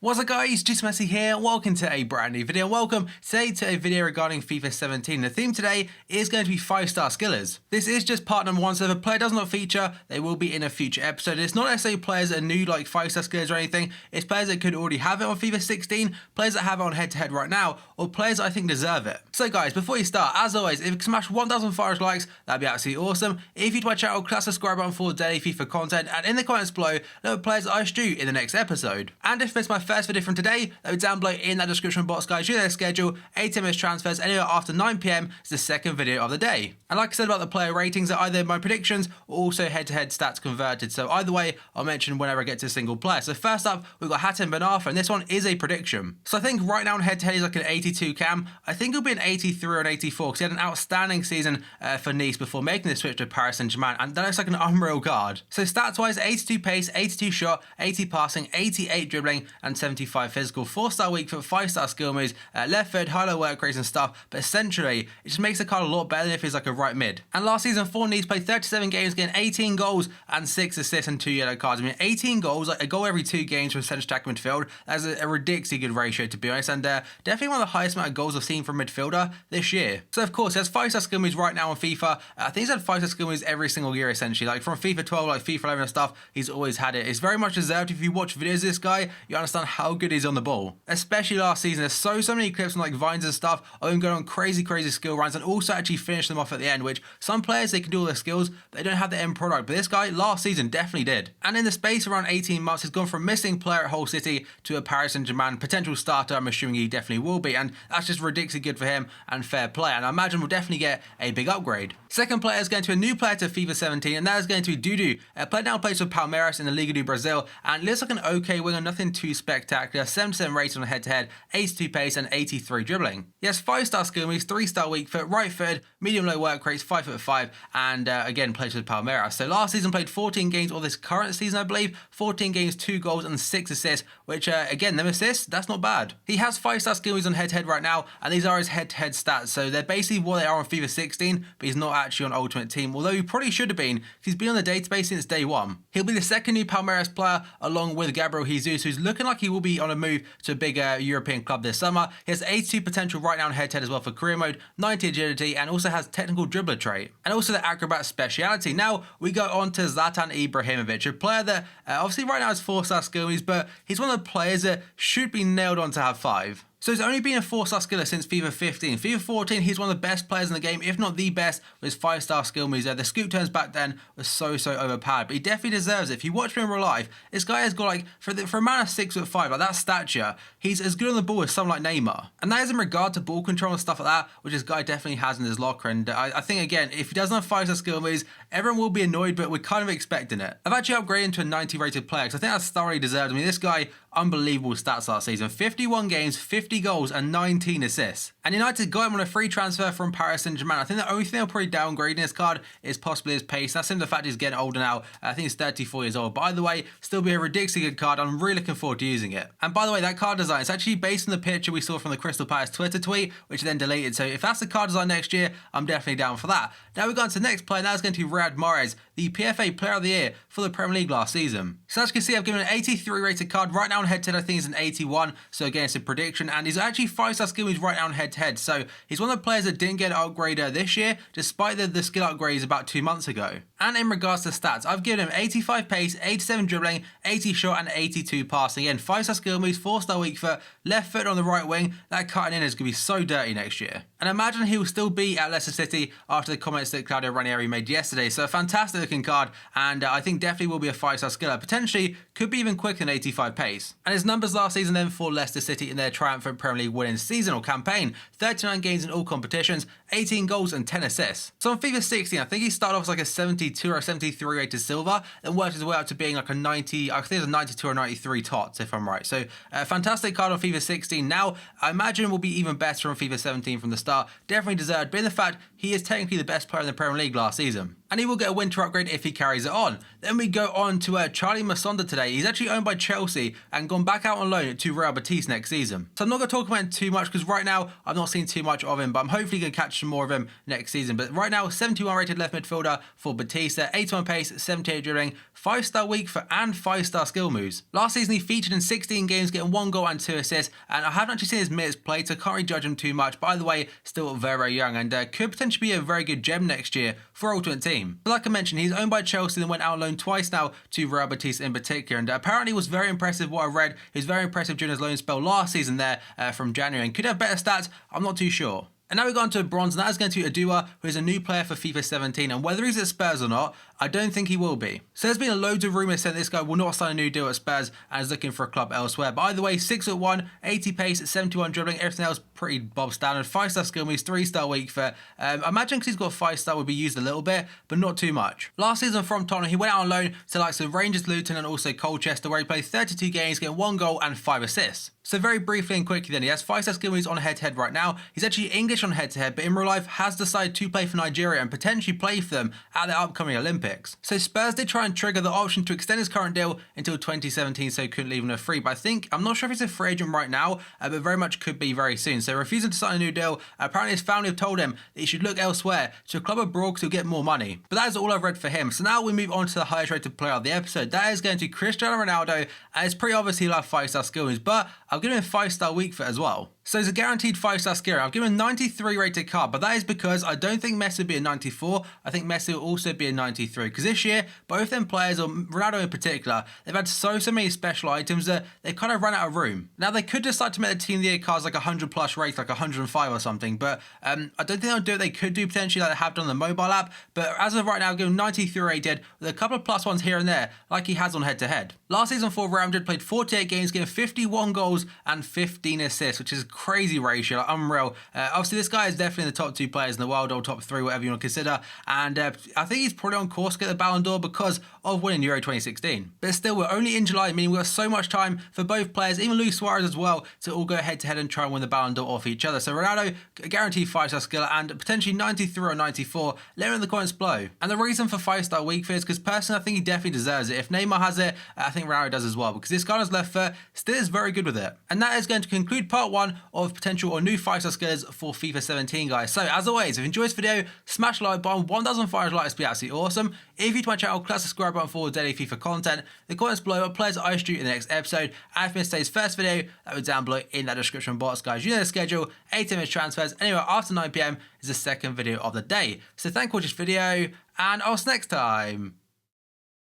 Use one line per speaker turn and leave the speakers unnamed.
What's up guys, just Messi here, welcome to a brand new video. Welcome today to a video regarding FIFA 17. The theme today is going to be 5-star skillers. This is just part number 1, so if a player does not feature, they will be in a future episode. It's not necessarily players that are new like 5-star skillers or anything, it's players that could already have it on FIFA 16, players that have it on head-to-head right now, or players that I think deserve it. So guys, before you start, as always, if you can smash 1,500 likes, that'd be absolutely awesome. If you'd my channel, click that subscribe button for daily FIFA content, and in the comments below, know players that I should do in the next episode. And if it's my first video from today, that will be down below in that description box, guys. You know their schedule, 8 MS transfers, anywhere after 9 PM is the second video of the day. And like I said about the player ratings, are either my predictions or also head-to-head stats converted. So either way, I'll mention whenever I get to a single player. So first up, we've got Hatem Ben Arfa, and this one is a prediction. So I think right now in head-to-head he's like an 82 cam. I think he'll be an 83 or an 84 because he had an outstanding season for Nice before making the switch to Paris Saint-Germain, and that looks like an unreal card. So stats-wise, 82 pace, 82 shot, 80 passing, 88 dribbling, and 75 physical. 4-star weak foot, 5-star skill moves, left foot, high-low work rates and stuff, but essentially it just makes the card a lot better than if he's like a right mid. And last season for Nice played 37 games, getting 18 goals and 6 assists and 2 yellow cards. I mean 18 goals, like a goal every 2 games from centre attack midfield. That's a ridiculously good ratio to be honest, and definitely one of the highest amount of goals I've seen from midfielder this year. So of course he has 5-star skill moves right now on FIFA. I think he's had 5-star skill moves every single year essentially, like from FIFA 12, like FIFA 11 and stuff, he's always had it. It's very much deserved. If you watch videos of this guy, you understand how good he's on the ball. Especially last season, there's so many clips on like Vines and stuff of him going on crazy skill runs and also actually finish them off at the end, which some players, they can do all their skills, but they don't have the end product. But this guy, last season, definitely did. And in the space of around 18 months, he's gone from missing player at Hull City to a Paris Saint-Germain potential starter. I'm assuming he definitely will be, and that's just ridiculously good for him and fair play. And I imagine we'll definitely get a big upgrade. Second player is going to a new player to FIFA 17, and that is going to be Dudu. A player now plays for Palmeiras in the Liga do Brazil, and looks like an okay winger, nothing too spectacular. 7% rated on head-to-head, 82 pace and 83 dribbling. He has 5-star skill moves, 3-star weak foot, right foot, medium-low work rates, 5'5", and again plays with Palmeiras. So last season played 14 games, or this current season I believe, 14 games, 2 goals and 6 assists, which again, them assists, that's not bad. He has 5-star skill moves on head-to-head right now, and these are his head-to-head stats, so they're basically what they are on FIFA 16, but he's not actually on Ultimate Team, although he probably should have been, because he's been on the database since day 1. He'll be the second new Palmeiras player, along with Gabriel Jesus, who's looking like he will be on a move to a big European club this summer. He has 82 potential right now in head-to-head as well for career mode, 90 agility, and also has technical dribbler trait, and also the acrobat speciality. Now we go on to Zlatan Ibrahimovic, a player that obviously right now has 4-star skill moves, but he's one of the players that should be nailed on to have 5. So he's only been a 4-star skiller since FIFA 15. FIFA 14, he's one of the best players in the game, if not the best, with his 5-star skill moves there. The scoop turns back then was so overpowered, but he definitely deserves it. If you watch him in real life, this guy has got like, for a man of 6'5", like that stature, he's as good on the ball as someone like Neymar. And that is in regard to ball control and stuff like that, which this guy definitely has in his locker. And I think, again, if he doesn't have 5-star skill moves, everyone will be annoyed, but we're kind of expecting it. I've actually upgraded him to a 90 rated player, because I think that's thoroughly deserved. I mean, this guy, unbelievable stats last season. 51 games, 50 goals, and 19 assists. And United got him on a free transfer from Paris Saint-Germain. I think the only thing they'll probably downgrade in this card is possibly his pace. That's him, the fact he's getting older now. I think he's 34 years old. But either way, still be a ridiculously good card. I'm really looking forward to using it. And by the way, that card design, it's actually based on the picture we saw from the Crystal Palace Twitter tweet, which then deleted. So if that's the card design next year, I'm definitely down for that. Now we've gone to the next player, and that's going to be Riyad Mahrez, the PFA Player of the Year for the Premier League last season. So as you can see, I've given an 83 rated card. Right now on head-to-head, I think he's an 81. So again, it's a prediction, and he's actually 5-star skill moves right now on head-to-head. So he's one of the players that didn't get an upgrade this year, despite the skill upgrades about 2 months ago. And in regards to stats, I've given him 85 pace, 87 dribbling, 80 shot, and 82 passing. Again, 5-star skill moves, 4-star weak foot, left foot on the right wing. That cutting in is going to be so dirty next year. And I imagine he will still be at Leicester City after the comments that Claudio Ranieri made yesterday. So a fantastic looking card, and I think definitely will be a 5-star skiller. Potentially could be even quicker than 85 pace. And his numbers last season then for Leicester City in their triumphant Premier League winning season or campaign: 39 games in all competitions, 18 goals and 10 assists. So on FIFA 16, I think he started off as like a 72 or a 73 rated silver, and worked his way up to being like a 90, I think it was a 92 or 93 tots if I'm right. So a fantastic card on FIFA 16. Now I imagine will be even better on FIFA 17 from the start. Definitely deserved, being the fact he is technically the best player in the Premier League last season. and he will get a winter upgrade if he carries it on. Then we go on to Charly Musonda today. He's actually owned by Chelsea and gone back out on loan to Riyad next season. So I'm not going to talk about him too much because right now I've not seen too much of him, but I'm hopefully going to catch some more of him next season. But right now, 71 rated left midfielder for Batista, 81 pace, 78 dribbling, 5-star weak foot and 5-star skill moves. Last season he featured in 16 games, getting 1 goal and 2 assists, and I haven't actually seen his minutes played, so I can't really judge him too much. By the way, still very, very young and could potentially be a very good gem next year for our Ultimate Team. But like I mentioned, he's owned by Chelsea and went out on loan twice now to Real Betis in particular, and apparently was very impressive. What I read, he was very impressive during his loan spell last season there from January, and could have better stats, I'm not too sure. And now we've gone to bronze, and that is going to Oduwa, who is a new player for FIFA 17, and whether he's at Spurs or not, I don't think he will be. So there's been loads of rumours saying this guy will not sign a new deal at Spurs and is looking for a club elsewhere. But either way, 6'1", 80 pace, 71 dribbling, everything else pretty Bob standard. 5-star skill moves, 3-star weak foot. I imagine because he's got 5-star would be used a little bit, but not too much. Last season from Tottenham, he went out on loan to likes of Rangers, Luton and also Colchester, where he played 32 games, getting 1 goal and 5 assists. So very briefly and quickly then, he has 5-star skill moves on head-to-head right now. He's actually English on head-to-head, but in real life has decided to play for Nigeria and potentially play for them at the upcoming Olympics. So Spurs did try and trigger the option to extend his current deal until 2017, so he couldn't leave him a free. But I'm not sure if he's a free agent right now, but very much could be very soon. So refusing to sign a new deal, apparently his family have told him that he should look elsewhere to a club abroad because he'll get more money. But that is all I've read for him. So now we move on to the highest rated player of the episode. That is going to Cristiano Ronaldo, and it's pretty obvious he'll have 5-star skill moves, but I've given him 5-star weak foot as well. So he's a guaranteed 5-star skill. I've given him 93 rated card, but that is because I don't think Messi will be a 94. I think Messi will also be a 93. Because this year, both them players, or Ronaldo in particular, they've had so many special items that they've kind of run out of room. Now they could decide to make the Team of the Year cards like 100 plus rates, like 105 or something, but I don't think they'll do it. They could do potentially like they have done on the mobile app, but as of right now, I've given 93 rated with a couple of plus ones here and there, like he has on head to head. Last season for Real Madrid, played 48 games, getting 51 goals and 15 assists, which is a crazy ratio, like unreal. Obviously, this guy is definitely in the top 2 players in the world, or top 3, whatever you want to consider. And I think he's probably on course to get the Ballon d'Or because of winning Euro 2016. But still, we're only in July, meaning we've got so much time for both players, even Luis Suarez as well, to all go head to head and try and win the Ballon d'Or off each other. So Ronaldo, a guaranteed 5-star skill and potentially 93 or 94. Let me in the comments below. And the reason for 5-star weak foot is because personally, I think he definitely deserves it. If Neymar has it, I think Ronaldo does as well, because this guy on his left foot still is very good with it. And that is going to conclude part 1 of potential or new 5-star skills for FIFA 17, guys. So as always, if you enjoyed this video, smash the like button. 1,500 likes would be absolutely awesome. If you're to my channel, click the subscribe button for daily FIFA content. The comments below what players I should do in the next episode. And if you missed today's first video, that will be down below in that description box, guys. You know the schedule, 8 minutes transfers. Anyway, after 9 PM is the second video of the day. So thank you for watching this video, and I'll see you next time.